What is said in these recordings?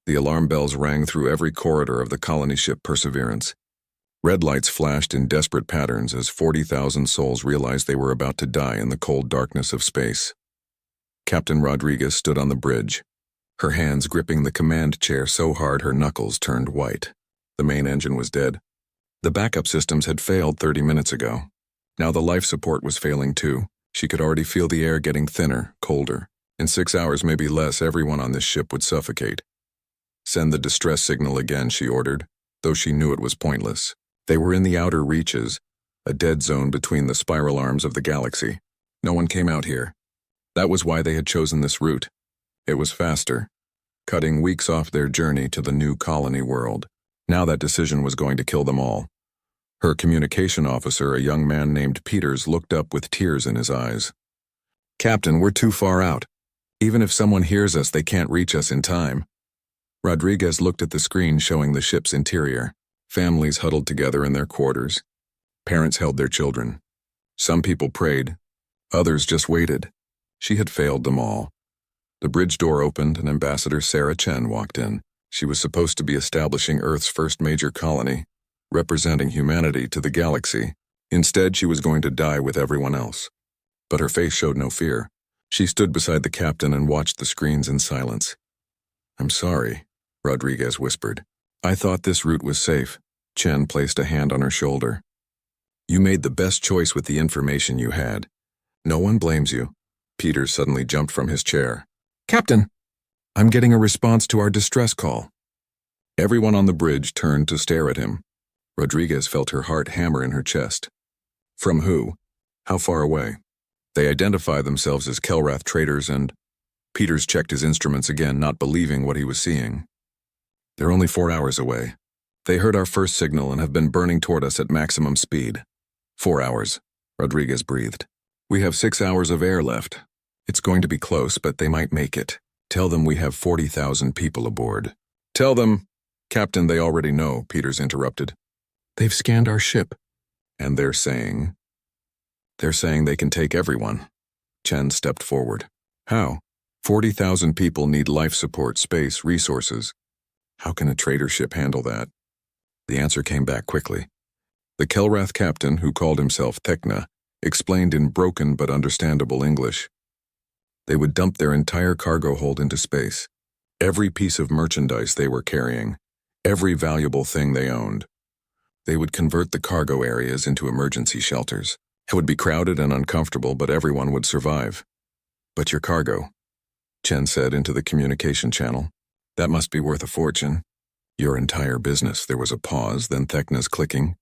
The alarm bells rang through every corridor of the colony ship Perseverance. Red lights flashed in desperate patterns as 40,000 souls realized they were about to die in the cold darkness of space. Captain Rodriguez stood on the bridge, her hands gripping the command chair so hard her knuckles turned white. The main engine was dead. The backup systems had failed 30 minutes ago. Now the life support was failing too. She could already feel the air getting thinner, colder. In 6 hours, maybe less, everyone on this ship would suffocate. Send the distress signal again, she ordered, though she knew it was pointless. They were in the outer reaches, a dead zone between the spiral arms of the galaxy. No one came out here. That was why they had chosen this route. It was faster, cutting weeks off their journey to the new colony world. Now that decision was going to kill them all. Her communication officer, a young man named Peters, looked up with tears in his eyes. "Captain, we're too far out. Even if someone hears us, they can't reach us in time." Rodriguez looked at the screen showing the ship's interior. Families huddled together in their quarters. Parents held their children. Some people prayed. Others just waited. She had failed them all. The bridge door opened and Ambassador Sarah Chen walked in. She was supposed to be establishing Earth's first major colony, representing humanity to the galaxy. Instead, she was going to die with everyone else. But her face showed no fear. She stood beside the captain and watched the screens in silence. "I'm sorry," Rodriguez whispered. "I thought this route was safe." Chen placed a hand on her shoulder. "You made the best choice with the information you had. No one blames you." Peters suddenly jumped from his chair. "Captain, I'm getting a response to our distress call." Everyone on the bridge turned to stare at him. Rodriguez felt her heart hammer in her chest. From who? How far away? They identify themselves as Kelrath traders and... Peters checked his instruments again, not believing what he was seeing. "They're only 4 hours away. They heard our first signal and have been burning toward us at maximum speed." 4 hours, Rodriguez breathed. "We have 6 hours of air left. It's going to be close, but they might make it. Tell them we have 40,000 people aboard." "Tell them..." "Captain, they already know," Peters interrupted. "They've scanned our ship." "And they're saying..." "They're saying they can take everyone." Chen stepped forward. "How? 40,000 people need life support, space, resources. How can a trader ship handle that?" The answer came back quickly. The Kelrath captain, who called himself Thekna, explained in broken but understandable English. They would dump their entire cargo hold into space. Every piece of merchandise they were carrying, every valuable thing they owned. They would convert the cargo areas into emergency shelters. It would be crowded and uncomfortable, but everyone would survive. "But your cargo," Chen said into the communication channel. "That must be worth a fortune." "Your entire business." There was a pause, then Thekna's clicking,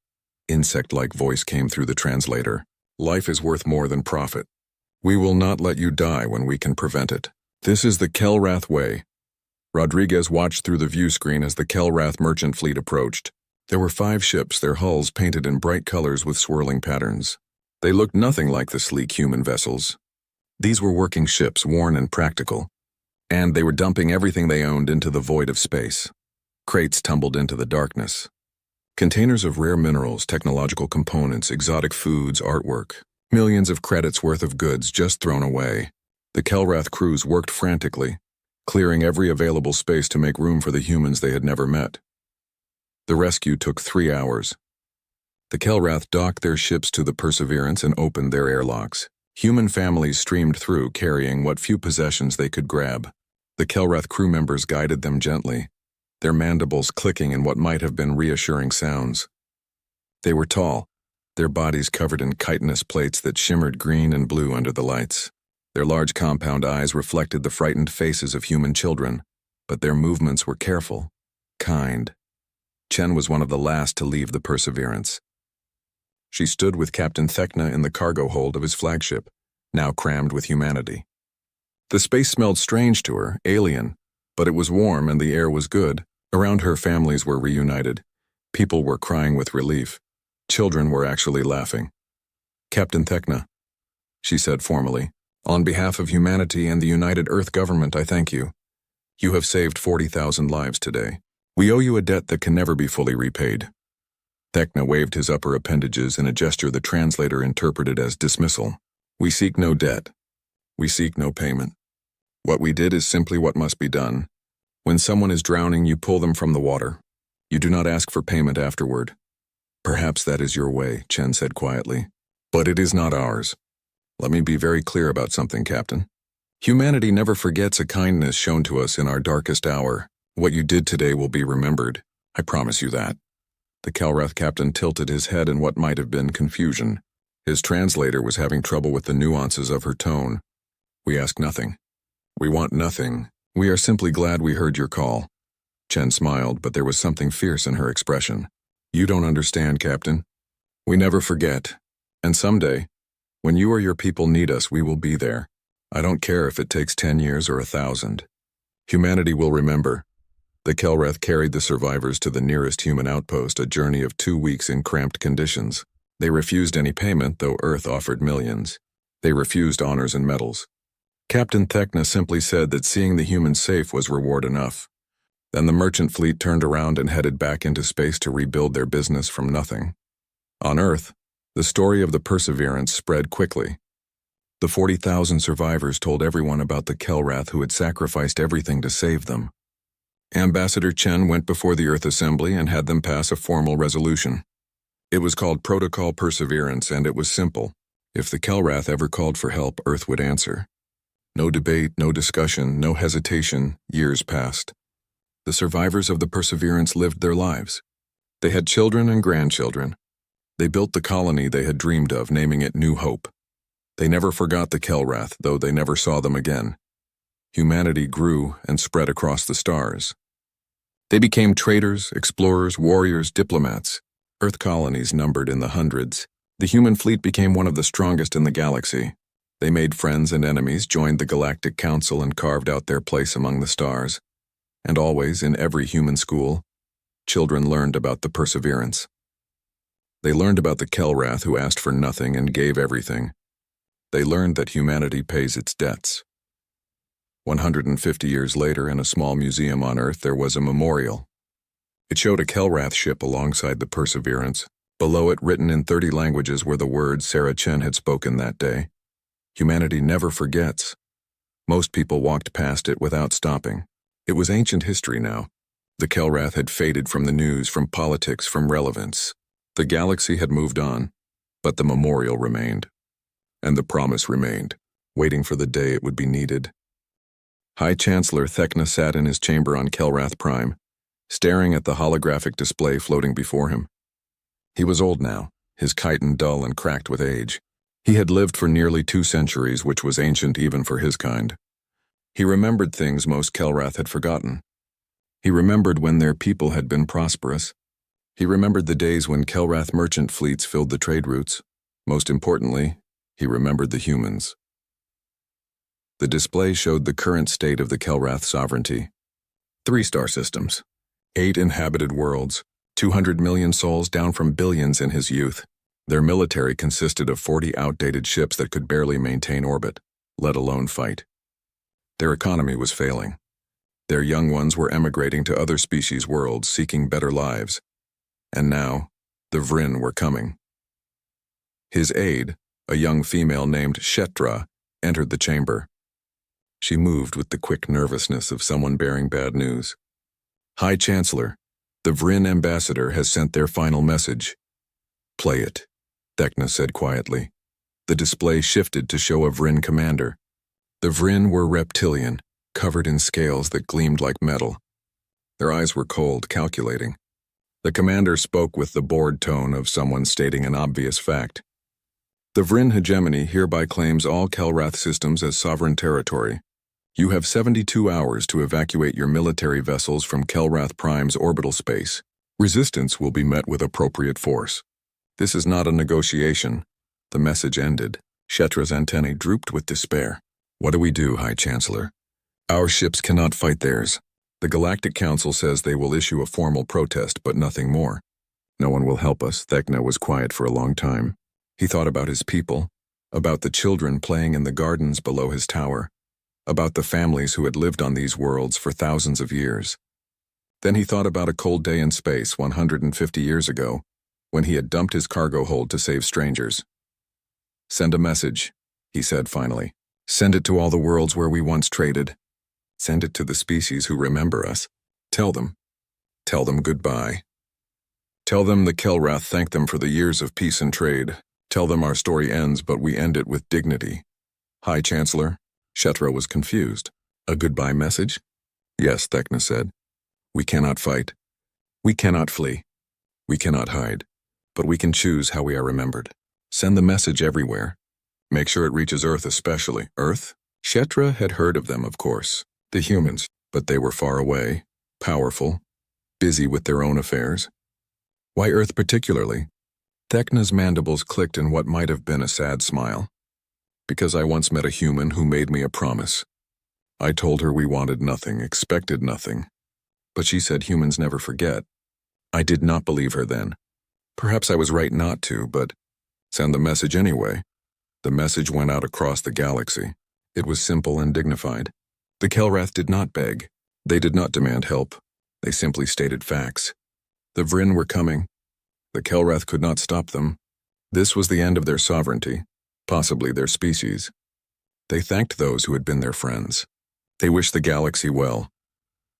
insect-like voice came through the translator. "Life is worth more than profit. We will not let you die when we can prevent it. This is the Kelrath way." Rodriguez watched through the view screen as the Kelrath merchant fleet approached. There were 5 ships, their hulls painted in bright colors with swirling patterns. They looked nothing like the sleek human vessels. These were working ships, worn and practical, and they were dumping everything they owned into the void of space. Crates tumbled into the darkness. Containers of rare minerals, technological components, exotic foods, artwork. Millions of credits worth of goods just thrown away. The Kelrath crews worked frantically, clearing every available space to make room for the humans they had never met. The rescue took 3 hours. The Kelrath docked their ships to the Perseverance and opened their airlocks. Human families streamed through, carrying what few possessions they could grab. The Kelrath crew members guided them gently, their mandibles clicking in what might have been reassuring sounds. They were tall, their bodies covered in chitinous plates that shimmered green and blue under the lights. Their large compound eyes reflected the frightened faces of human children, but their movements were careful, kind. Chen was one of the last to leave the Perseverance. She stood with Captain Thekna in the cargo hold of his flagship, now crammed with humanity. The space smelled strange to her, alien, but it was warm and the air was good. Around her, families were reunited. People were crying with relief. Children were actually laughing. "Captain Thekna," she said formally, "on behalf of humanity and the United Earth government, I thank you. You have saved 40,000 lives today. We owe you a debt that can never be fully repaid." Thekna waved his upper appendages in a gesture the translator interpreted as dismissal. "We seek no debt. We seek no payment. What we did is simply what must be done. When someone is drowning, you pull them from the water. You do not ask for payment afterward. Perhaps that is your way, Chen said quietly. But it is not ours. Let me be very clear about something, Captain. Humanity never forgets a kindness shown to us in our darkest hour. What you did today will be remembered. I promise you that. The Kelrath captain tilted his head in what might have been confusion. His translator was having trouble with the nuances of her tone. We ask nothing. We want nothing. We are simply glad we heard your call. Chen smiled, but there was something fierce in her expression. You don't understand, Captain. We never forget. And someday, when you or your people need us, we will be there. I don't care if it takes 10 years or 1,000. Humanity will remember. The Kelrath carried the survivors to the nearest human outpost, a journey of 2 weeks in cramped conditions. They refused any payment, though Earth offered millions. They refused honors and medals. Captain Thekna simply said that seeing the humans safe was reward enough. Then the merchant fleet turned around and headed back into space to rebuild their business from nothing. On Earth, the story of the Perseverance spread quickly. The 40,000 survivors told everyone about the Kelrath who had sacrificed everything to save them. Ambassador Chen went before the Earth Assembly and had them pass a formal resolution. It was called Protocol Perseverance, and it was simple. If the Kelrath ever called for help, Earth would answer. No debate, no discussion, no hesitation. Years passed. The survivors of the Perseverance lived their lives. They had children and grandchildren. They built the colony they had dreamed of, naming it New Hope. They never forgot the Kelrath, though they never saw them again. Humanity grew and spread across the stars. They became traders, explorers, warriors, diplomats. Earth colonies numbered in the hundreds. The human fleet became one of the strongest in the galaxy. They made friends and enemies, joined the Galactic Council, and carved out their place among the stars. And always, in every human school, children learned about the Perseverance. They learned about the Kelrath who asked for nothing and gave everything. They learned that humanity pays its debts. 150 years later, in a small museum on Earth, there was a memorial. It showed a Kelrath ship alongside the Perseverance. Below it, written in 30 languages, were the words Sarah Chen had spoken that day. Humanity never forgets. Most people walked past it without stopping. It was ancient history now. The Kelrath had faded from the news, from politics, from relevance. The galaxy had moved on, but the memorial remained. And the promise remained, waiting for the day it would be needed. High Chancellor Thekna sat in his chamber on Kelrath Prime, staring at the holographic display floating before him. He was old now, his chitin dull and cracked with age. He had lived for nearly 2 centuries, which was ancient even for his kind. He remembered things most Kelrath had forgotten. He remembered when their people had been prosperous. He remembered the days when Kelrath merchant fleets filled the trade routes. Most importantly, he remembered the humans. The display showed the current state of the Kelrath sovereignty. 3 star systems, 8 inhabited worlds, 200 million souls down from billions in his youth. Their military consisted of 40 outdated ships that could barely maintain orbit, let alone fight. Their economy was failing. Their young ones were emigrating to other species' worlds, seeking better lives. And now, the Vryn were coming. His aide, a young female named Shetra, entered the chamber. She moved with the quick nervousness of someone bearing bad news. High Chancellor, the Vryn ambassador has sent their final message. Play it, Thekna said quietly. The display shifted to show a Vryn commander. The Vryn were reptilian, covered in scales that gleamed like metal. Their eyes were cold, calculating. The commander spoke with the bored tone of someone stating an obvious fact. The Vryn hegemony hereby claims all Kelrath systems as sovereign territory. You have 72 hours to evacuate your military vessels from Kelrath Prime's orbital space. Resistance will be met with appropriate force. This is not a negotiation. The message ended. Shetra's antennae drooped with despair. What do we do, High Chancellor? Our ships cannot fight theirs. The Galactic Council says they will issue a formal protest, but nothing more. No one will help us. Thekna was quiet for a long time. He thought about his people, about the children playing in the gardens below his tower, about the families who had lived on these worlds for thousands of years. Then he thought about a cold day in space 150 years ago, when he had dumped his cargo hold to save strangers. Send a message, he said finally. Send it to all the worlds where we once traded. Send it to the species who remember us. Tell them. Tell them goodbye. Tell them the Kelrath thanked them for the years of peace and trade. Tell them our story ends, but we end it with dignity. High Chancellor. Shetra was confused. A goodbye message? Yes, Thecna said. We cannot fight. We cannot flee. We cannot hide. But we can choose how we are remembered. Send the message everywhere. Make sure it reaches Earth especially. Earth? Shetra had heard of them, of course. The humans, but they were far away, powerful, busy with their own affairs. Why Earth particularly? Thecna's mandibles clicked in what might have been a sad smile. Because I once met a human who made me a promise. I told her we wanted nothing, expected nothing. But she said humans never forget. I did not believe her then. Perhaps I was right not to, but send the message anyway. The message went out across the galaxy. It was simple and dignified. The Kelrath did not beg. They did not demand help. They simply stated facts. The Vryn were coming. The Kelrath could not stop them. This was the end of their sovereignty, possibly their species. They thanked those who had been their friends. They wished the galaxy well.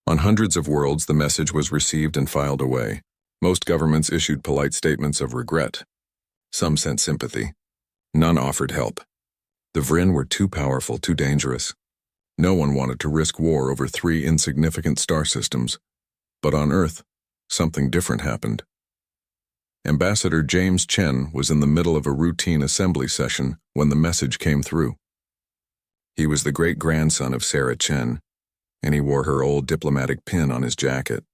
On hundreds of worlds, the message was received and filed away. Most governments issued polite statements of regret. Some sent sympathy. None offered help. The Vryn were too powerful, too dangerous. No one wanted to risk war over 3 insignificant star systems. But on Earth, something different happened. Ambassador James Chen was in the middle of a routine assembly session when the message came through. He was the great-grandson of Sarah Chen, and he wore her old diplomatic pin on his jacket.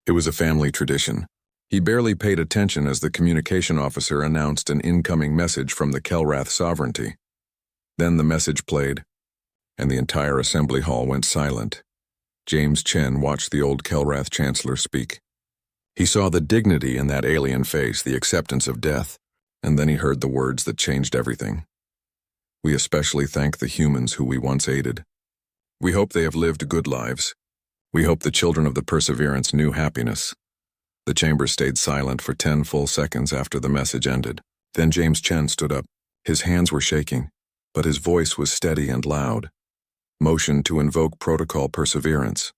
It was a family tradition. He barely paid attention as the communication officer announced an incoming message from the Kelrath sovereignty. Then the message played, and the entire assembly hall went silent. James Chen watched the old Kelrath chancellor speak. He saw the dignity in that alien face, the acceptance of death, and then he heard the words that changed everything. We especially thank the humans who we once aided. We hope they have lived good lives. We hope the children of the Perseverance knew happiness. The chamber stayed silent for 10 full seconds after the message ended. Then James Chen stood up. His hands were shaking, but his voice was steady and loud. Motion to invoke Protocol Perseverance.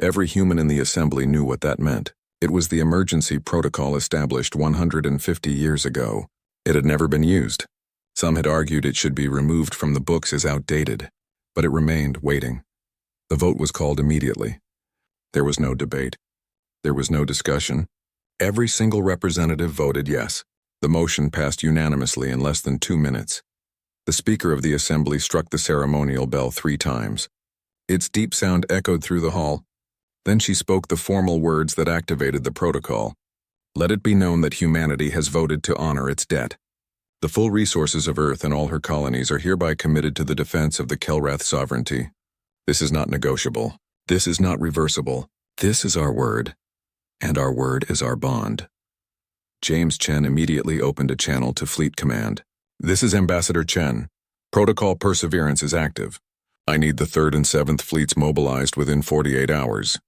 Every human in the assembly knew what that meant. It was the emergency protocol established 150 years ago. It had never been used. Some had argued it should be removed from the books as outdated, but it remained waiting. The vote was called immediately. There was no debate. There was no discussion. Every single representative voted yes. The motion passed unanimously in less than 2 minutes. The Speaker of the Assembly struck the ceremonial bell 3 times. Its deep sound echoed through the hall. Then she spoke the formal words that activated the protocol. Let it be known that humanity has voted to honor its debt. The full resources of Earth and all her colonies are hereby committed to the defense of the Kelrath sovereignty. This is not negotiable. This is not reversible. This is our word, and our word is our bond. James Chen immediately opened a channel to Fleet Command. This is Ambassador Chen. Protocol Perseverance is active. I need the 3rd and 7th Fleets mobilized within 48 hours.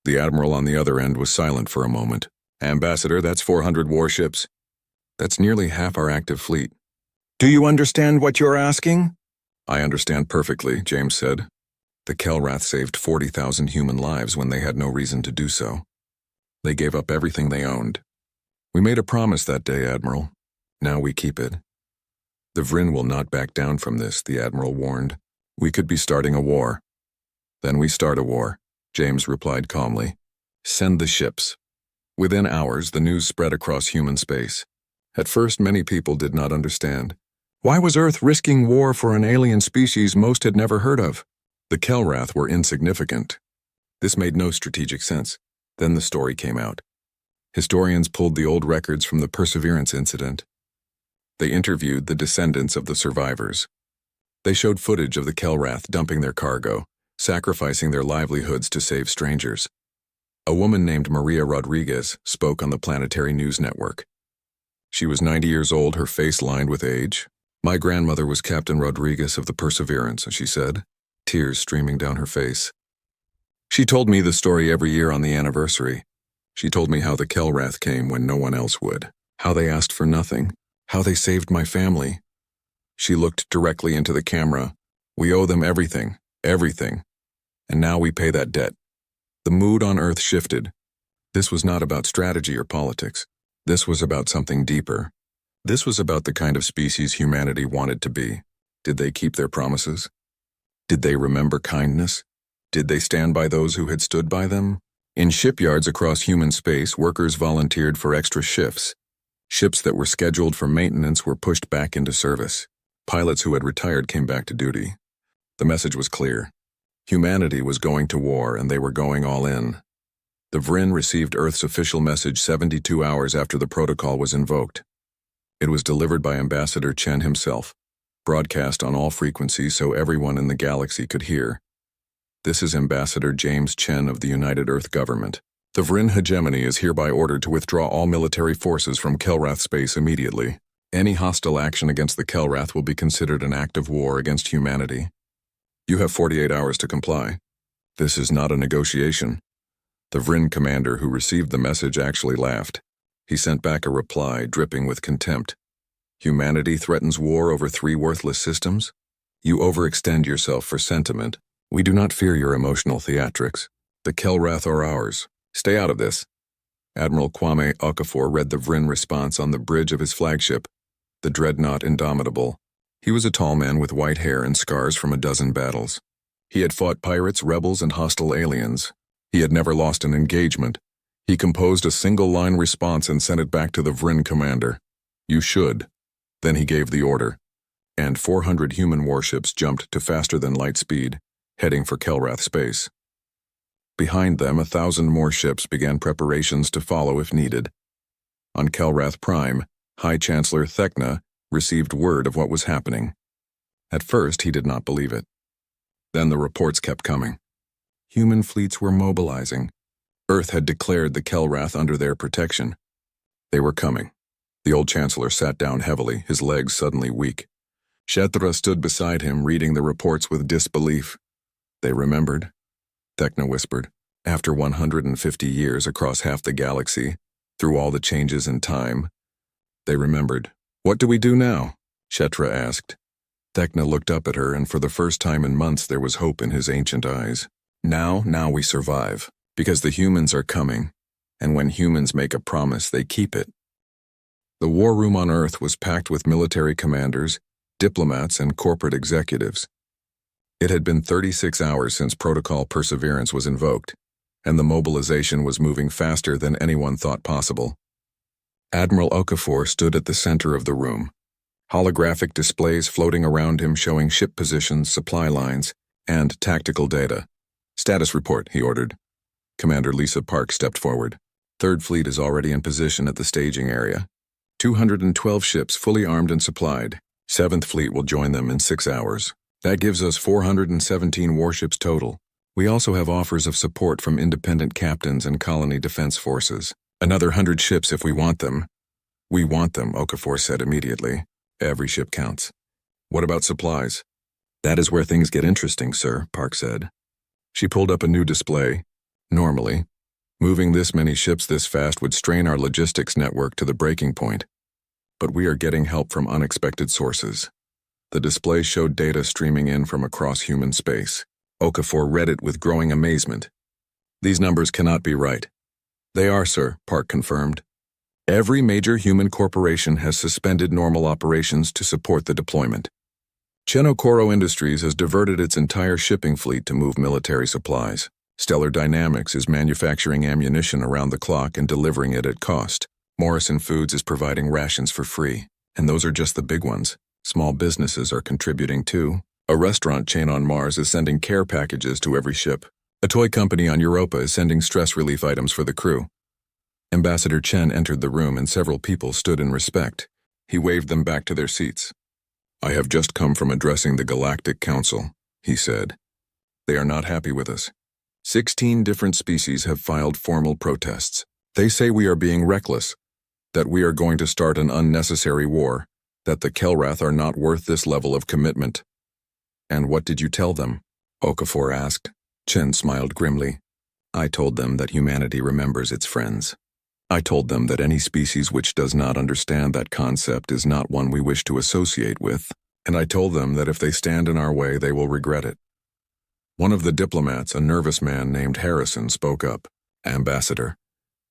The Admiral on the other end was silent for a moment. Ambassador, that's 400 warships. That's nearly half our active fleet. Do you understand what you're asking? I understand perfectly, James said. The Kelrath saved 40,000 human lives when they had no reason to do so. They gave up everything they owned. We made a promise that day, Admiral. Now we keep it. The Vryn will not back down from this, the Admiral warned. We could be starting a war. Then we start a war, James replied calmly. Send the ships. Within hours, the news spread across human space. At first, many people did not understand. Why was Earth risking war for an alien species most had never heard of? The Kelrath were insignificant. This made no strategic sense. Then the story came out. Historians pulled the old records from the Perseverance incident. They interviewed the descendants of the survivors. They showed footage of the Kelrath dumping their cargo, sacrificing their livelihoods to save strangers. A woman named Maria Rodriguez spoke on the Planetary News Network. She was 90 years old, her face lined with age. My grandmother was Captain Rodriguez of the Perseverance, she said, tears streaming down her face. She told me the story every year on the anniversary. She told me how the Kelrath came when no one else would, how they asked for nothing, how they saved my family. She looked directly into the camera. We owe them everything, everything. And now we pay that debt. The mood on Earth shifted. This was not about strategy or politics. This was about something deeper. This was about the kind of species humanity wanted to be. Did they keep their promises? Did they remember kindness? Did they stand by those who had stood by them? In shipyards across human space, workers volunteered for extra shifts. Ships that were scheduled for maintenance were pushed back into service. Pilots who had retired came back to duty. The message was clear. Humanity was going to war, and they were going all in. The Vrin received Earth's official message 72 hours after the protocol was invoked. It was delivered by Ambassador Chen himself, broadcast on all frequencies so everyone in the galaxy could hear. This is Ambassador James Chen of the United Earth Government. The Vrin hegemony is hereby ordered to withdraw all military forces from Kelrath space immediately. Any hostile action against the Kelrath will be considered an act of war against humanity. You have 48 hours to comply. This is not a negotiation. The Vrin commander who received the message actually laughed. He sent back a reply dripping with contempt. Humanity threatens war over 3 worthless systems? You overextend yourself for sentiment. We do not fear your emotional theatrics. The Kelrath are ours. Stay out of this. Admiral Kwame Okafor read the Vrin response on the bridge of his flagship, the dreadnought Indomitable. He was a tall man with white hair and scars from a dozen battles. He had fought pirates, rebels, and hostile aliens. He had never lost an engagement. He composed a single-line response and sent it back to the Vrin commander. You should. Then he gave the order, and 400 human warships jumped to faster-than-light speed, heading for Kelrath space. Behind them, 1,000 more ships began preparations to follow if needed. On Kelrath Prime, High Chancellor Thekna received word of what was happening. At first, he did not believe it. Then the reports kept coming. Human fleets were mobilizing. Earth had declared the Kelrath under their protection. They were coming. The old chancellor sat down heavily, his legs suddenly weak. Shetra stood beside him, reading the reports with disbelief. They remembered, Thekna whispered. After 150 years across half the galaxy, through all the changes in time, they remembered. What do we do now? Shetra asked. Thekna looked up at her, and for the first time in months there was hope in his ancient eyes. Now we survive, because the humans are coming, and when humans make a promise, they keep it. The war room on Earth was packed with military commanders, diplomats, and corporate executives. It had been 36 hours since Protocol Perseverance was invoked, and the mobilization was moving faster than anyone thought possible. Admiral Okafor stood at the center of the room, holographic displays floating around him showing ship positions, supply lines, and tactical data. Status report, he ordered. Commander Lisa Park stepped forward. Third Fleet is already in position at the staging area. 212 ships fully armed and supplied. 7th Fleet will join them in 6 hours. That gives us 417 warships total. We also have offers of support from independent captains and colony defense forces. Another 100 ships if we want them. We want them, Okafor said immediately. Every ship counts. What about supplies? That is where things get interesting, sir, Park said. She pulled up a new display. Normally, moving this many ships this fast would strain our logistics network to the breaking point. But we are getting help from unexpected sources. The display showed data streaming in from across human space. Okafor read it with growing amazement. These numbers cannot be right. They are, sir, Park confirmed. Every major human corporation has suspended normal operations to support the deployment. Chenokoro Industries has diverted its entire shipping fleet to move military supplies. Stellar Dynamics is manufacturing ammunition around the clock and delivering it at cost. Morrison Foods is providing rations for free. And those are just the big ones. Small businesses are contributing too. A restaurant chain on Mars is sending care packages to every ship. A toy company on Europa is sending stress relief items for the crew. Ambassador Chen entered the room and several people stood in respect. He waved them back to their seats. I have just come from addressing the Galactic Council, he said. They are not happy with us. 16 different species have filed formal protests. They say we are being reckless, that we are going to start an unnecessary war, that the Kelrath are not worth this level of commitment. And what did you tell them? Okafor asked. Chen smiled grimly. I told them that humanity remembers its friends. I told them that any species which does not understand that concept is not one we wish to associate with, and I told them that if they stand in our way, they will regret it. One of the diplomats, a nervous man named Harrison, spoke up. "Ambassador,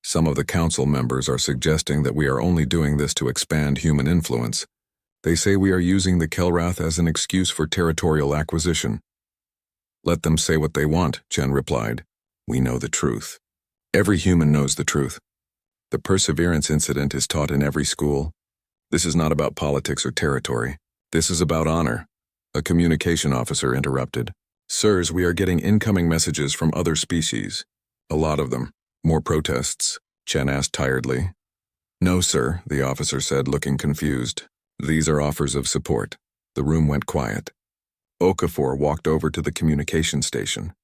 some of the council members are suggesting that we are only doing this to expand human influence. They say we are using the Kelrath as an excuse for territorial acquisition." "Let them say what they want," Chen replied. "We know the truth. Every human knows the truth. The Perseverance incident is taught in every school. This is not about politics or territory. This is about honor." A communication officer interrupted. "Sirs, we are getting incoming messages from other species. A lot of them. More protests?" Chen asked tiredly. "No, sir," the officer said, looking confused. "These are offers of support." The room went quiet. Okafor walked over to the communication station.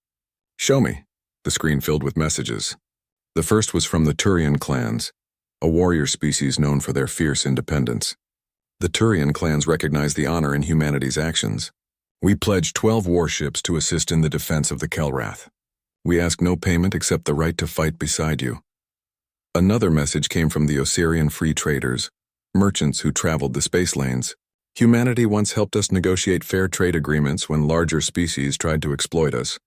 "Show me." The screen filled with messages. The first was from the Turian clans, a warrior species known for their fierce independence. The Turian clans recognize the honor in humanity's actions. "We pledge 12 warships to assist in the defense of the Kelrath. We ask no payment except the right to fight beside you." Another message came from the Osirian free traders, merchants who traveled the space lanes. "Humanity once helped us negotiate fair trade agreements when larger species tried to exploit us.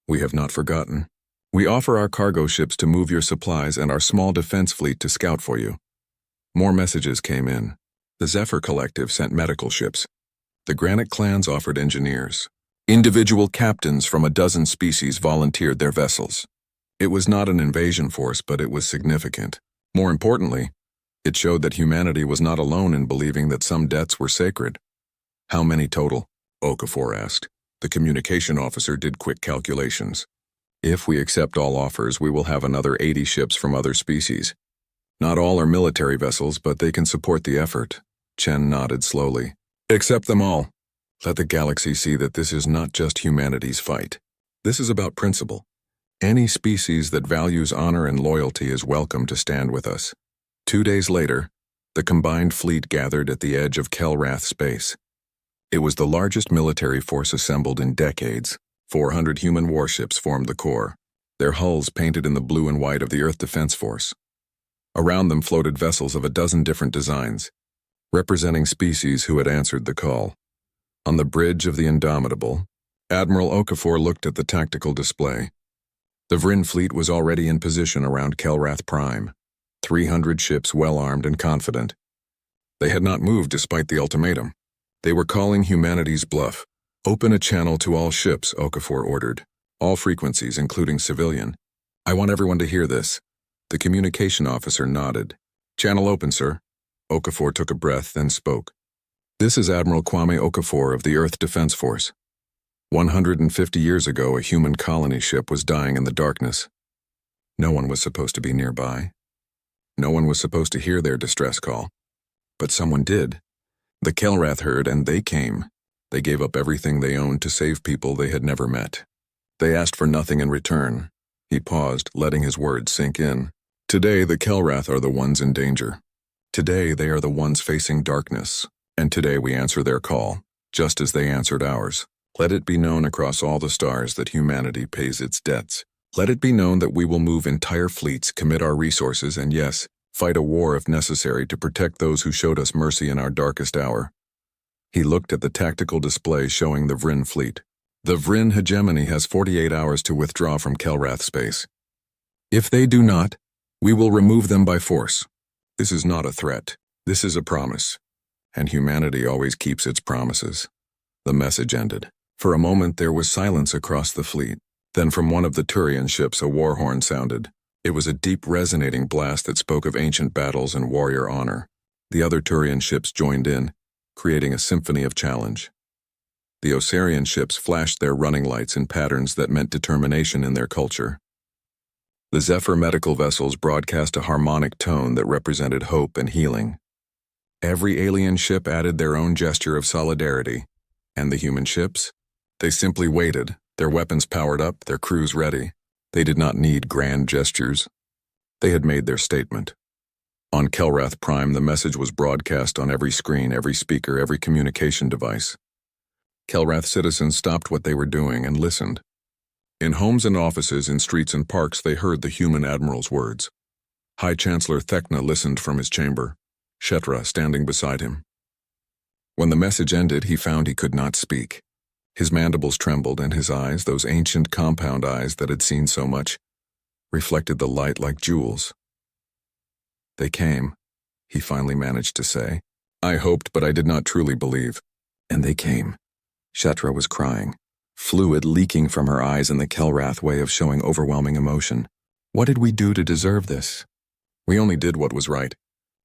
We have not forgotten. We offer our cargo ships to move your supplies and our small defense fleet to scout for you." More messages came in. The Zephyr Collective sent medical ships. The Granite clans offered engineers. Individual captains from a dozen species volunteered their vessels. It was not an invasion force, but it was significant. More importantly, it showed that humanity was not alone in believing that some debts were sacred. "How many total?" Okafor asked. The communication officer did quick calculations. "If we accept all offers, we will have another 80 ships from other species. Not all are military vessels, but they can support the effort." Chen nodded slowly. "Accept them all. Let the galaxy see that this is not just humanity's fight. This is about principle. Any species that values honor and loyalty is welcome to stand with us." 2 days later, the combined fleet gathered at the edge of Kelrath space. It was the largest military force assembled in decades. 400 human warships formed the core, their hulls painted in the blue and white of the Earth Defense Force. Around them floated vessels of a dozen different designs, representing species who had answered the call. On the bridge of the Indomitable, Admiral Okafor looked at the tactical display. The Vryn fleet was already in position around Kelrath Prime, 300 ships well-armed and confident. They had not moved despite the ultimatum. They were calling humanity's bluff. "Open a channel to all ships," Okafor ordered. "All frequencies, including civilian. I want everyone to hear this." The communication officer nodded. "Channel open, sir." Okafor took a breath, then spoke. "This is Admiral Kwame Okafor of the Earth Defense Force. 150 years ago, a human colony ship was dying in the darkness. No one was supposed to be nearby. No one was supposed to hear their distress call. But someone did. The Kelrath heard, and they came. They gave up everything they owned to save people they had never met. They asked for nothing in return." He paused, letting his words sink in. "Today, the Kelrath are the ones in danger. Today, they are the ones facing darkness. And today we answer their call, just as they answered ours. Let it be known across all the stars that humanity pays its debts. Let it be known that we will move entire fleets, commit our resources, and yes, fight a war if necessary to protect those who showed us mercy in our darkest hour." He looked at the tactical display showing the Vryn fleet. "The Vryn hegemony has 48 hours to withdraw from Kelrath space. If they do not, we will remove them by force. This is not a threat. This is a promise. And humanity always keeps its promises." The message ended. For a moment there was silence across the fleet. Then from one of the Turian ships a war horn sounded. It was a deep resonating blast that spoke of ancient battles and warrior honor. The other Turian ships joined in, creating a symphony of challenge. The Osirian ships flashed their running lights in patterns that meant determination in their culture. The Zephyr medical vessels broadcast a harmonic tone that represented hope and healing. Every alien ship added their own gesture of solidarity. And the human ships? They simply waited, their weapons powered up, their crews ready. They did not need grand gestures. They had made their statement. On Kelrath Prime, the message was broadcast on every screen, every speaker, every communication device. Kelrath citizens stopped what they were doing and listened. In homes and offices, in streets and parks, they heard the human admiral's words. High Chancellor Thekna listened from his chamber, Shetra standing beside him. When the message ended, he found he could not speak. His mandibles trembled, and his eyes, those ancient compound eyes that had seen so much, reflected the light like jewels. "They came," he finally managed to say. "I hoped, but I did not truly believe. And they came." Shatra was crying, fluid leaking from her eyes in the Kelrath way of showing overwhelming emotion. "What did we do to deserve this?" "We only did what was right.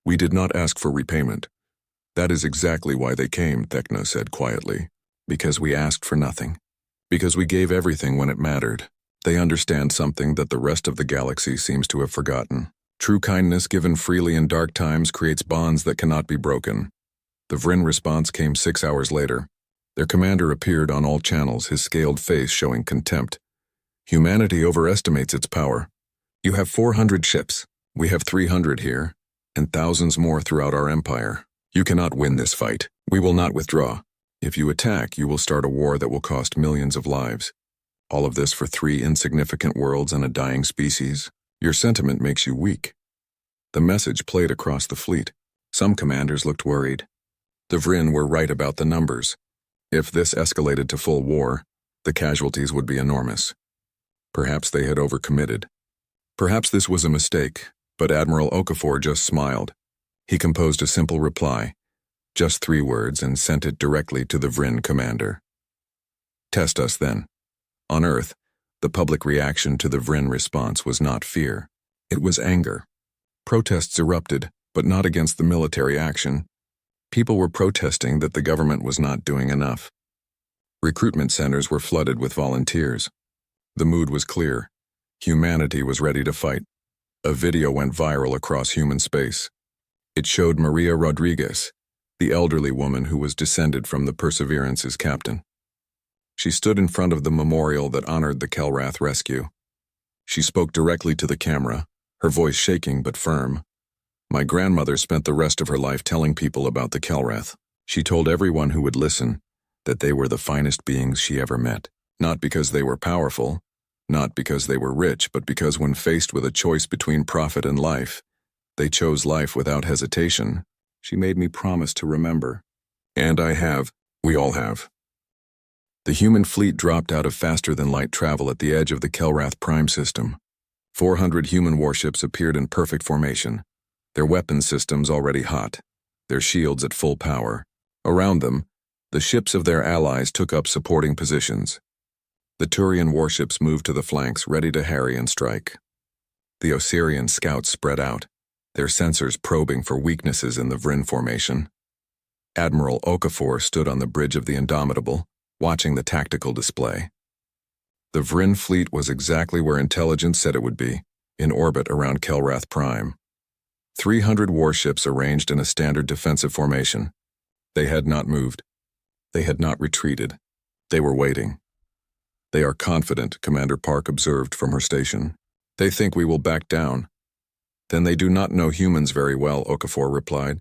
We did not ask for repayment. That is exactly why they came," Thecna said quietly. "Because we asked for nothing. Because we gave everything when it mattered. They understand something that the rest of the galaxy seems to have forgotten. True kindness given freely in dark times creates bonds that cannot be broken." The Vryn response came 6 hours later. Their commander appeared on all channels, his scaled face showing contempt. "Humanity overestimates its power. You have 400 ships. We have 300 here, and thousands more throughout our empire. You cannot win this fight. We will not withdraw. If you attack, you will start a war that will cost millions of lives. All of this for 3 insignificant worlds and a dying species? Your sentiment makes you weak." The message played across the fleet. Some commanders looked worried. The Vryn were right about the numbers. If this escalated to full war, the casualties would be enormous. Perhaps they had overcommitted. Perhaps this was a mistake, but Admiral Okafor just smiled. He composed a simple reply, just 3 words, and sent it directly to the Vryn commander. "Test us then." On Earth, the public reaction to the Vryn response was not fear. It was anger. Protests erupted, but not against the military action. People were protesting that the government was not doing enough. Recruitment centers were flooded with volunteers. The mood was clear. Humanity was ready to fight. A video went viral across human space. It showed Maria Rodriguez, the elderly woman who was descended from the Perseverance's captain. She stood in front of the memorial that honored the Kelrath rescue. She spoke directly to the camera, her voice shaking but firm. "My grandmother spent the rest of her life telling people about the Kelrath. She told everyone who would listen that they were the finest beings she ever met. Not because they were powerful, not because they were rich, but because when faced with a choice between profit and life, they chose life without hesitation. She made me promise to remember. And I have. We all have." The human fleet dropped out of faster-than-light travel at the edge of the Kelrath Prime system. 400 human warships appeared in perfect formation, their weapons systems already hot, their shields at full power. Around them, the ships of their allies took up supporting positions. The Turian warships moved to the flanks, ready to harry and strike. The Osirian scouts spread out, their sensors probing for weaknesses in the Vryn formation. Admiral Okafor stood on the bridge of the Indomitable, watching the tactical display. The Vryn fleet was exactly where intelligence said it would be, in orbit around Kelrath Prime. 300 warships arranged in a standard defensive formation. They had not moved. They had not retreated. They were waiting. "They are confident," Commander Park observed from her station. "They think we will back down." "Then they do not know humans very well," Okafor replied.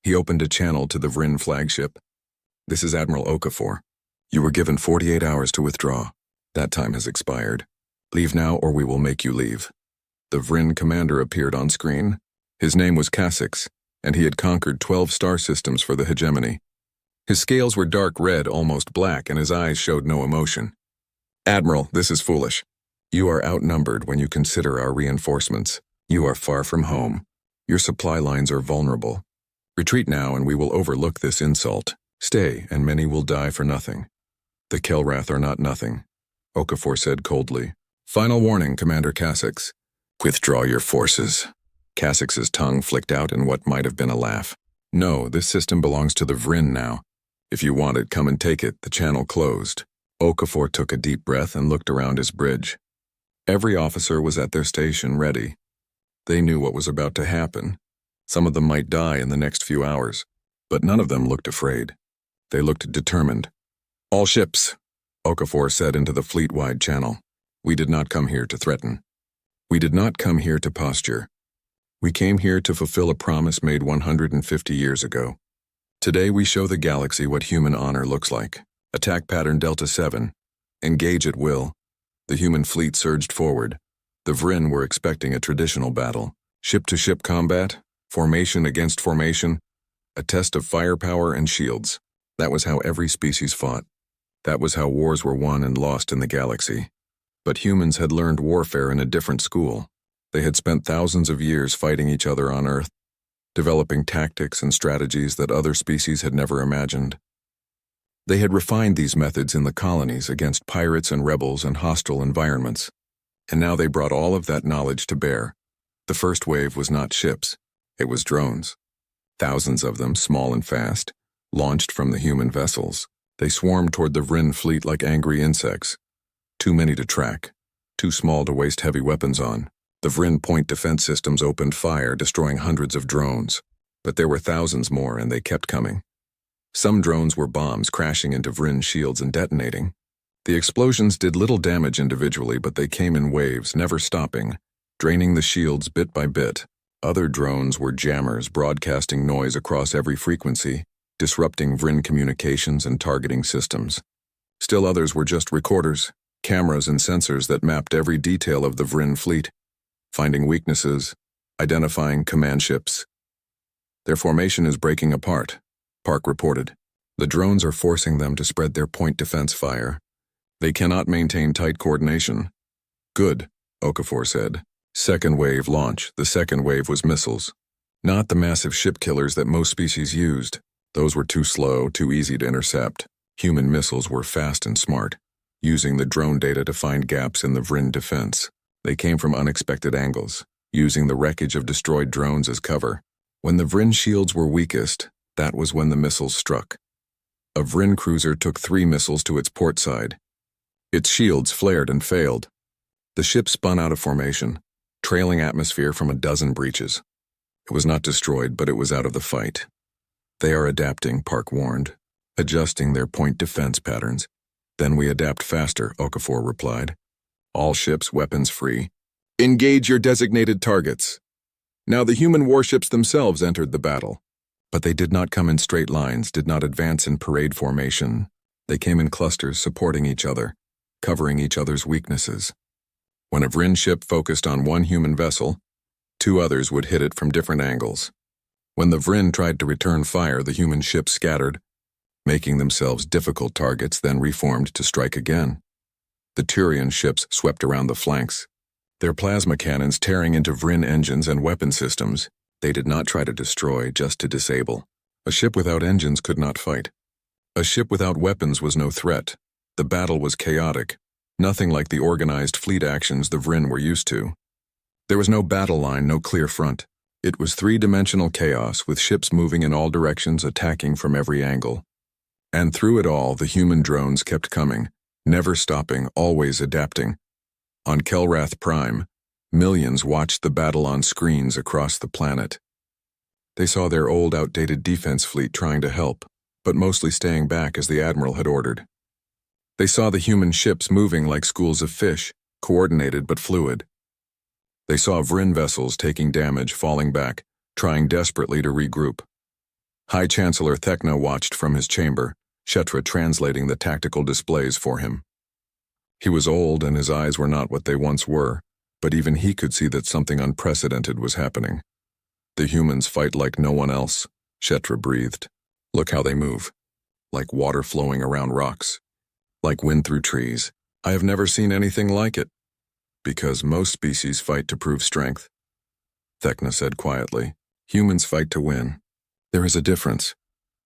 He opened a channel to the Vryn flagship. "This is Admiral Okafor. You were given 48 hours to withdraw. That time has expired. Leave now or we will make you leave." The Vryn commander appeared on screen. His name was Kasix, and he had conquered 12 star systems for the hegemony. His scales were dark red, almost black, and his eyes showed no emotion. "Admiral, this is foolish. You are outnumbered when you consider our reinforcements. You are far from home. Your supply lines are vulnerable. Retreat now and we will overlook this insult. Stay, and many will die for nothing." "The Kelrath are not nothing," Okafor said coldly. "Final warning, Commander Kasix. Withdraw your forces." Kasix's tongue flicked out in what might have been a laugh. "No, this system belongs to the Vryn now. If you want it, come and take it." The channel closed. Okafor took a deep breath and looked around his bridge. Every officer was at their station, ready. They knew what was about to happen. Some of them might die in the next few hours, but none of them looked afraid. They looked determined. "All ships," Okafor said into the fleet-wide channel. "We did not come here to threaten. We did not come here to posture. We came here to fulfill a promise made 150 years ago. Today we show the galaxy what human honor looks like. Attack pattern Delta 7. Engage at will." The human fleet surged forward. The Vryn were expecting a traditional battle. Ship-to-ship combat, formation against formation, a test of firepower and shields. That was how every species fought. That was how wars were won and lost in the galaxy. But humans had learned warfare in a different school. They had spent thousands of years fighting each other on Earth, developing tactics and strategies that other species had never imagined. They had refined these methods in the colonies against pirates and rebels and hostile environments. And now they brought all of that knowledge to bear. The first wave was not ships, it was drones. Thousands of them, small and fast, launched from the human vessels. They swarmed toward the Vryn fleet like angry insects. Too many to track, too small to waste heavy weapons on. The Vryn point defense systems opened fire, destroying hundreds of drones. But there were thousands more, and they kept coming. Some drones were bombs crashing into Vryn shields and detonating. The explosions did little damage individually, but they came in waves, never stopping, draining the shields bit by bit. Other drones were jammers, broadcasting noise across every frequency, disrupting Vryn communications and targeting systems. Still others were just recorders, cameras and sensors that mapped every detail of the Vryn fleet, finding weaknesses, identifying command ships. Their formation is breaking apart, Park reported. The drones are forcing them to spread their point defense fire. They cannot maintain tight coordination. Good, Okafor said. Second wave launch. The second wave was missiles. Not the massive ship killers that most species used. Those were too slow, too easy to intercept. Human missiles were fast and smart, using the drone data to find gaps in the Vryn defense. They came from unexpected angles, using the wreckage of destroyed drones as cover. When the Vryn shields were weakest, that was when the missiles struck. A Vryn cruiser took 3 missiles to its port side. Its shields flared and failed. The ship spun out of formation, trailing atmosphere from a dozen breaches. It was not destroyed, but it was out of the fight. They are adapting, Park warned, adjusting their point defense patterns. Then we adapt faster, Okafor replied. All ships weapons free. Engage your designated targets. Now the human warships themselves entered the battle. But they did not come in straight lines, did not advance in parade formation. They came in clusters supporting each other, covering each other's weaknesses. When a Vryn ship focused on one human vessel, 2 others would hit it from different angles. When the Vryn tried to return fire, the human ships scattered, making themselves difficult targets, then reformed to strike again. The Turian ships swept around the flanks, their plasma cannons tearing into Vryn engines and weapon systems. They did not try to destroy, just to disable. A ship without engines could not fight. A ship without weapons was no threat. The battle was chaotic, nothing like the organized fleet actions the Vryn were used to. There was no battle line, no clear front. It was 3-dimensional chaos, with ships moving in all directions, attacking from every angle. And through it all, the human drones kept coming, never stopping, always adapting. On Kelrath Prime, millions watched the battle on screens across the planet. They saw their old, outdated defense fleet trying to help, but mostly staying back as the Admiral had ordered. They saw the human ships moving like schools of fish, coordinated but fluid. They saw Vryn vessels taking damage, falling back, trying desperately to regroup. High Chancellor Thekna watched from his chamber, Shetra translating the tactical displays for him. He was old and his eyes were not what they once were, but even he could see that something unprecedented was happening. The humans fight like no one else, Shetra breathed. Look how they move. Like water flowing around rocks. Like wind through trees. I have never seen anything like it. Because most species fight to prove strength. Thekna said quietly. Humans fight to win. There is a difference.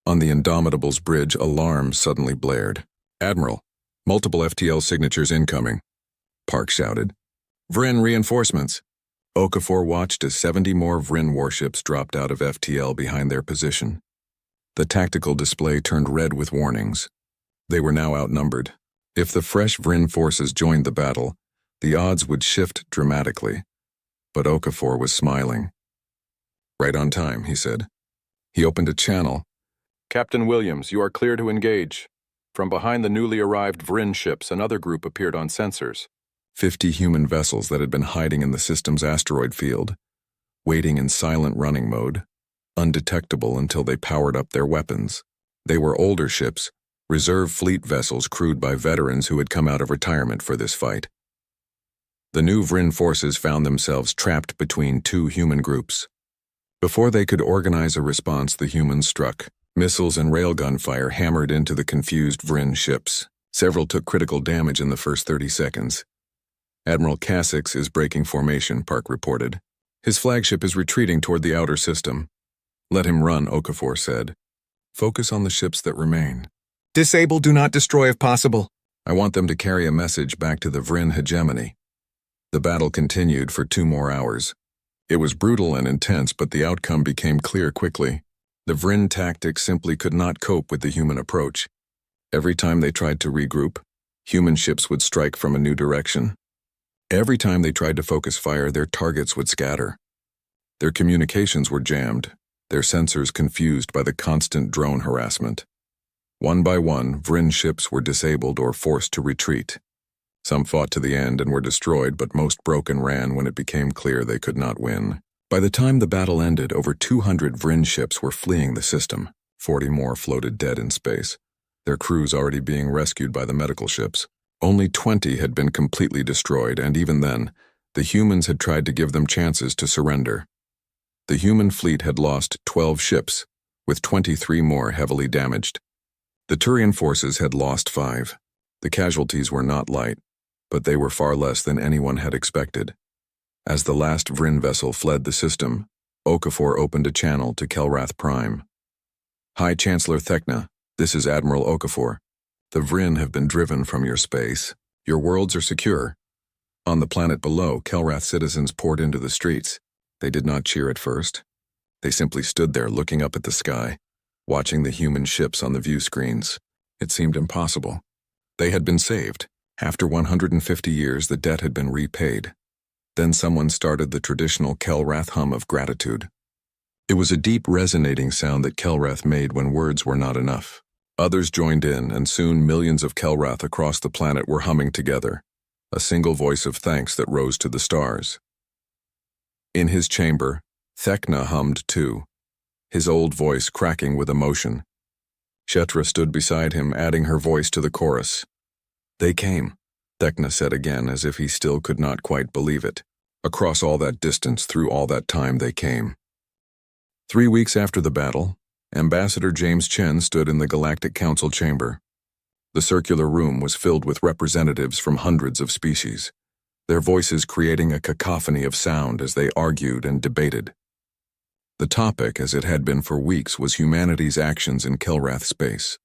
On the Indomitable's bridge, alarms suddenly blared. Admiral, multiple FTL signatures incoming. Park shouted. Vryn reinforcements. Okafor watched as 70 more Vryn warships dropped out of FTL behind their position. The tactical display turned red with warnings. They were now outnumbered. If the fresh Vryn forces joined the battle, the odds would shift dramatically. But Okafor was smiling. Right on time, he said. He opened a channel. Captain Williams, you are clear to engage. From behind the newly arrived Vryn ships, another group appeared on sensors. 50 human vessels that had been hiding in the system's asteroid field, waiting in silent running mode, undetectable until they powered up their weapons. They were older ships, reserve fleet vessels crewed by veterans who had come out of retirement for this fight. The new Vryn forces found themselves trapped between 2 human groups. Before they could organize a response, the humans struck. Missiles and railgun fire hammered into the confused Vryn ships. Several took critical damage in the first 30 seconds. Admiral Casix is breaking formation, Park reported. His flagship is retreating toward the outer system. Let him run, Okafor said. Focus on the ships that remain. Disable, do not destroy if possible. I want them to carry a message back to the Vryn hegemony. The battle continued for 2 more hours. It was brutal and intense, but the outcome became clear quickly. The Vryn tactics simply could not cope with the human approach. Every time they tried to regroup, human ships would strike from a new direction. Every time they tried to focus fire, their targets would scatter. Their communications were jammed, their sensors confused by the constant drone harassment. One by one, Vryn ships were disabled or forced to retreat. Some fought to the end and were destroyed, but most broke and ran when it became clear they could not win. By the time the battle ended, over 200 Vryn ships were fleeing the system. 40 more floated dead in space, their crews already being rescued by the medical ships. Only 20 had been completely destroyed, and even then, the humans had tried to give them chances to surrender. The human fleet had lost 12 ships, with 23 more heavily damaged. The Turian forces had lost 5. The casualties were not light, but they were far less than anyone had expected. As the last Vryn vessel fled the system, Okafor opened a channel to Kelrath Prime. High Chancellor Thekna, this is Admiral Okafor. The Vryn have been driven from your space. Your worlds are secure. On the planet below, Kelrath citizens poured into the streets. They did not cheer at first. They simply stood there looking up at the sky, watching the human ships on the view screens. It seemed impossible. They had been saved. After 150 years, the debt had been repaid. Then someone started the traditional Kelrath hum of gratitude. It was a deep, resonating sound that Kelrath made when words were not enough. Others joined in, and soon millions of Kelrath across the planet were humming together, a single voice of thanks that rose to the stars. In his chamber, Thekna hummed too, his old voice cracking with emotion. Shetra stood beside him, adding her voice to the chorus. They came, Thekna said again, as if he still could not quite believe it. Across all that distance, through all that time, they came. 3 weeks after the battle, Ambassador James Chen stood in the Galactic Council chamber. The circular room was filled with representatives from hundreds of species, their voices creating a cacophony of sound as they argued and debated. The topic, as it had been for weeks, was humanity's actions in Kelrath space.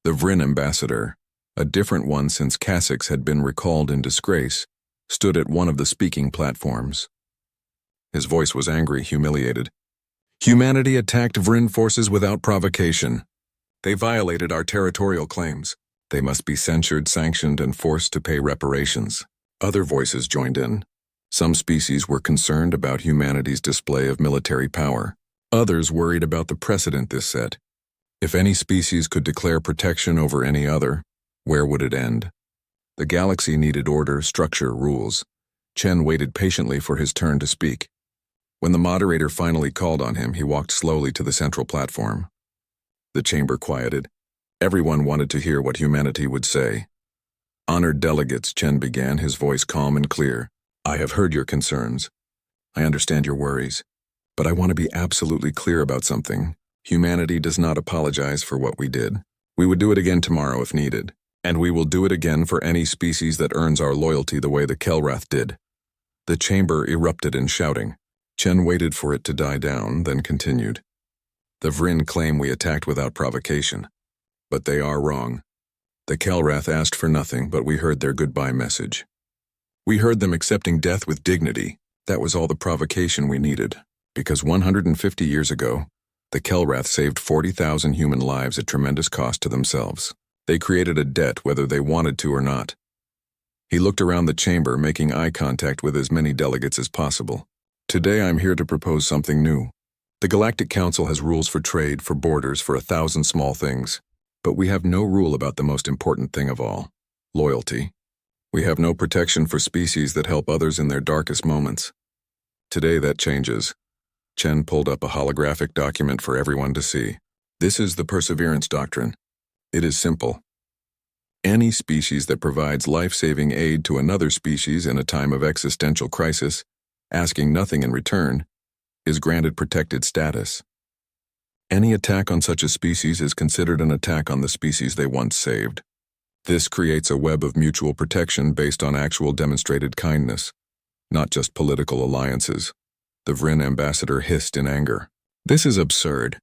The Vryn ambassador, a different one since Casix had been recalled in disgrace, stood at one of the speaking platforms. His voice was angry, humiliated. Humanity attacked Vryn forces without provocation. They violated our territorial claims. They must be censured, sanctioned, and forced to pay reparations. Other voices joined in. Some species were concerned about humanity's display of military power. Others worried about the precedent this set. If any species could declare protection over any other, where would it end? The galaxy needed order, structure, rules. Chen waited patiently for his turn to speak. When the moderator finally called on him, he walked slowly to the central platform. The chamber quieted. Everyone wanted to hear what humanity would say. Honored delegates, Chen began, his voice calm and clear. I have heard your concerns. I understand your worries. But I want to be absolutely clear about something. Humanity does not apologize for what we did. We would do it again tomorrow if needed. And we will do it again for any species that earns our loyalty the way the Kelrath did. The chamber erupted in shouting. Chen waited for it to die down, then continued. The Vryn claim we attacked without provocation. But they are wrong. The Kelrath asked for nothing, but we heard their goodbye message. We heard them accepting death with dignity. That was all the provocation we needed. Because 150 years ago, the Kelrath saved 40,000 human lives at tremendous cost to themselves. They created a debt whether they wanted to or not. He looked around the chamber, making eye contact with as many delegates as possible. Today I'm here to propose something new. The Galactic Council has rules for trade, for borders, for 1,000 small things. But we have no rule about the most important thing of all, loyalty. We have no protection for species that help others in their darkest moments. Today that changes. Chen pulled up a holographic document for everyone to see. This is the Perseverance Doctrine. It is simple. Any species that provides life-saving aid to another species in a time of existential crisis, asking nothing in return, is granted protected status. Any attack on such a species is considered an attack on the species they once saved. This creates a web of mutual protection based on actual demonstrated kindness, not just political alliances. The Vryn ambassador hissed in anger. This is absurd.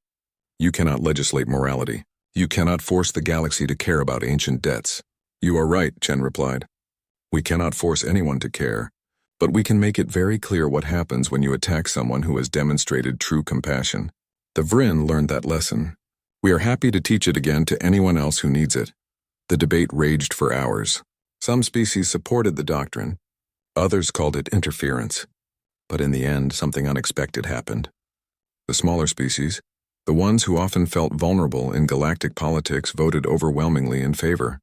You cannot legislate morality. You cannot force the galaxy to care about ancient debts. You are right, Chen replied. We cannot force anyone to care, but we can make it very clear what happens when you attack someone who has demonstrated true compassion. The Vryn learned that lesson. We are happy to teach it again to anyone else who needs it. The debate raged for hours. Some species supported the doctrine. Others called it interference. But in the end, something unexpected happened. The smaller species, the ones who often felt vulnerable in galactic politics, voted overwhelmingly in favor.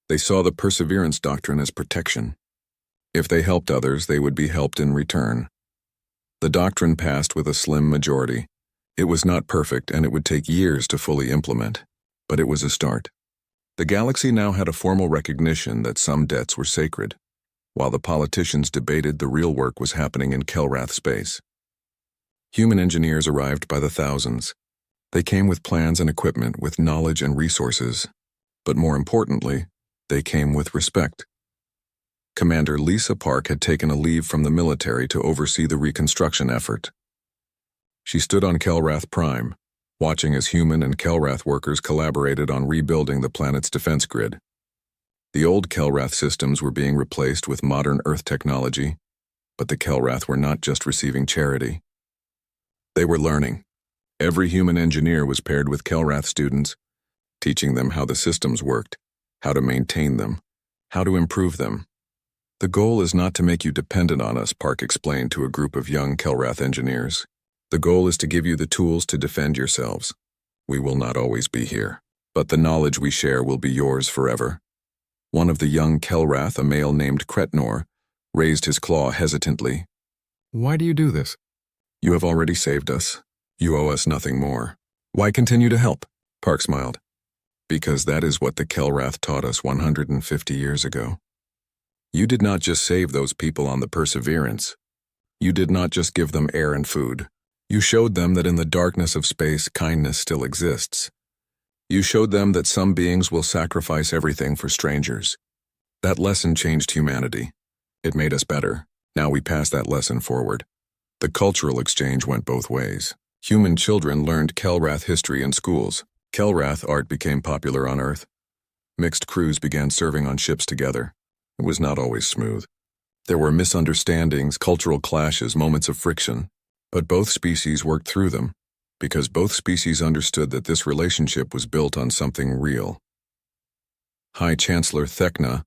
They saw the perseverance doctrine as protection. If they helped others, they would be helped in return. The doctrine passed with a slim majority. It was not perfect, and it would take years to fully implement, but it was a start. The galaxy now had a formal recognition that some debts were sacred. While the politicians debated, the real work was happening in Kelrath space. Human engineers arrived by the thousands. They came with plans and equipment, with knowledge and resources. But more importantly, they came with respect. Commander Lisa Park had taken a leave from the military to oversee the reconstruction effort. She stood on Kelrath Prime, watching as human and Kelrath workers collaborated on rebuilding the planet's defense grid. The old Kelrath systems were being replaced with modern Earth technology, but the Kelrath were not just receiving charity. They were learning. Every human engineer was paired with Kelrath students, teaching them how the systems worked, how to maintain them, how to improve them. The goal is not to make you dependent on us, Park explained to a group of young Kelrath engineers. The goal is to give you the tools to defend yourselves. We will not always be here, but the knowledge we share will be yours forever. One of the young Kelrath, a male named Kretnor, raised his claw hesitantly. Why do you do this? You have already saved us. You owe us nothing more. Why continue to help? Park smiled. Because that is what the Kelrath taught us 150 years ago. You did not just save those people on the Perseverance. You did not just give them air and food. You showed them that in the darkness of space, kindness still exists. You showed them that some beings will sacrifice everything for strangers. That lesson changed humanity. It made us better. Now we pass that lesson forward. The cultural exchange went both ways. Human children learned Kelrath history in schools. Kelrath art became popular on Earth. Mixed crews began serving on ships together. It was not always smooth. There were misunderstandings, cultural clashes, moments of friction. But both species worked through them, because both species understood that this relationship was built on something real. High Chancellor Thekna,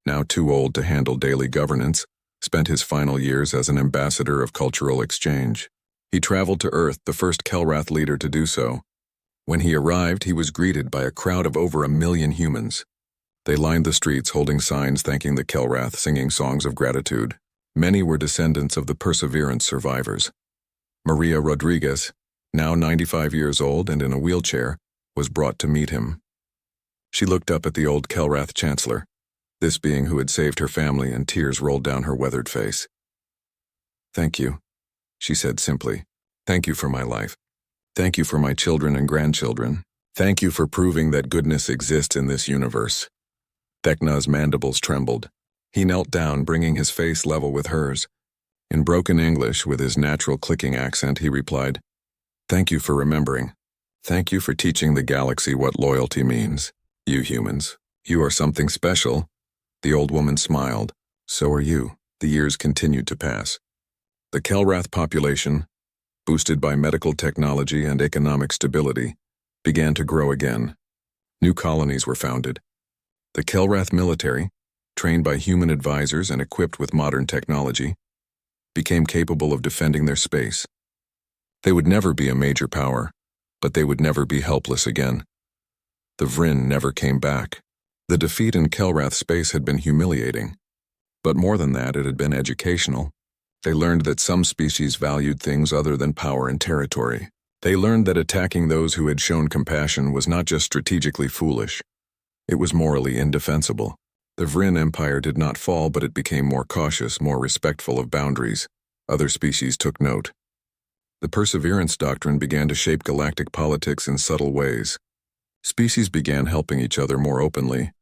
now too old to handle daily governance, spent his final years as an ambassador of cultural exchange. He traveled to Earth, the first Kelrath leader to do so. When he arrived, he was greeted by a crowd of over 1 million humans. They lined the streets holding signs thanking the Kelrath, singing songs of gratitude. Many were descendants of the Perseverance survivors. Maria Rodriguez, now 95 years old and in a wheelchair, was brought to meet him. She looked up at the old Kelrath Chancellor, this being who had saved her family, and tears rolled down her weathered face. Thank you, she said simply. Thank you for my life. Thank you for my children and grandchildren. Thank you for proving that goodness exists in this universe. Thekna's mandibles trembled. He knelt down, bringing his face level with hers. In broken English, with his natural clicking accent, he replied, Thank you for remembering. Thank you for teaching the galaxy what loyalty means. You humans, you are something special. The old woman smiled. So are you. The years continued to pass. The Kelrath population, boosted by medical technology and economic stability, began to grow again. New colonies were founded. The Kelrath military, trained by human advisors and equipped with modern technology, became capable of defending their space. They would never be a major power, but they would never be helpless again. The Vryn never came back. The defeat in Kelrath space had been humiliating. But more than that, it had been educational. They learned that some species valued things other than power and territory. They learned that attacking those who had shown compassion was not just strategically foolish. It was morally indefensible. The Vryn Empire did not fall, but it became more cautious, more respectful of boundaries. Other species took note. The Perseverance doctrine began to shape galactic politics in subtle ways. Species began helping each other more openly,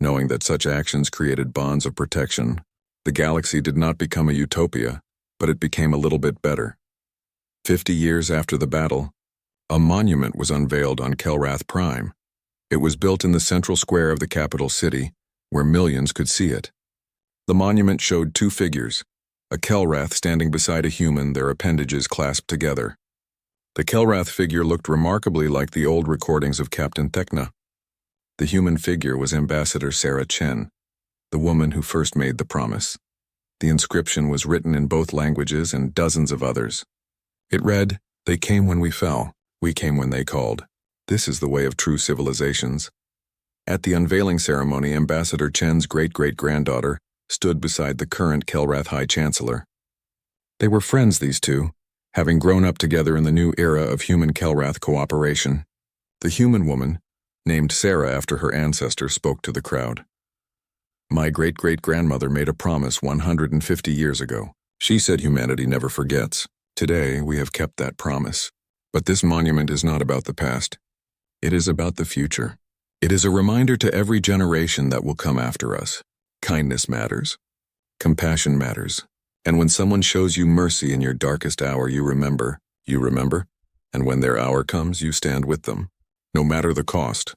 knowing that such actions created bonds of protection. The galaxy did not become a utopia, but it became a little bit better. 50 years after the battle, a monument was unveiled on Kelrath Prime. It was built in the central square of the capital city, where millions could see it. The monument showed two figures, a Kelrath standing beside a human, their appendages clasped together. The Kelrath figure looked remarkably like the old recordings of Captain Thekna. The human figure was Ambassador Sarah Chen, the woman who first made the promise. The inscription was written in both languages and dozens of others. It read, "They came when we fell, we came when they called. This is the way of true civilizations." At the unveiling ceremony, Ambassador Chen's great-great-granddaughter stood beside the current Kelrath High Chancellor. They were friends, these two, having grown up together in the new era of human-Kelrath cooperation. The human woman, named Sarah after her ancestor, spoke to the crowd. "My great-great-grandmother made a promise 150 years ago. She said humanity never forgets. Today, we have kept that promise. But this monument is not about the past. It is about the future. It is a reminder to every generation that will come after us. Kindness matters. Compassion matters. And when someone shows you mercy in your darkest hour, you remember. And when their hour comes, you stand with them, no matter the cost."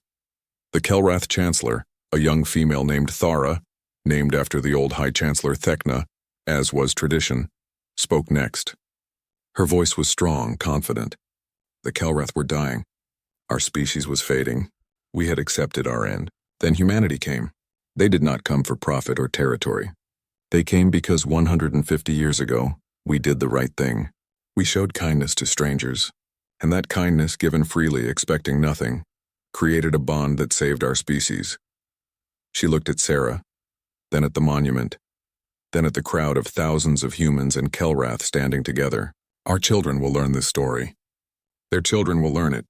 The Kelrath Chancellor, a young female named Thara, named after the old High Chancellor Thekna, as was tradition, spoke next. Her voice was strong, confident. The Kelrath were dying. Our species was fading. We had accepted our end. Then humanity came. They did not come for profit or territory. They came because 150 years ago, we did the right thing. We showed kindness to strangers, and that kindness, given freely, expecting nothing, created a bond that saved our species. She looked at Sarah, then at the monument, then at the crowd of thousands of humans and Kelrath standing together. Our children will learn this story. Their children will learn it.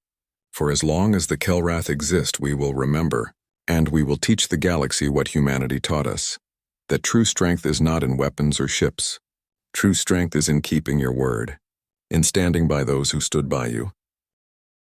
For as long as the Kelrath exist, we will remember, and we will teach the galaxy what humanity taught us, that true strength is not in weapons or ships. True strength is in keeping your word, in standing by those who stood by you,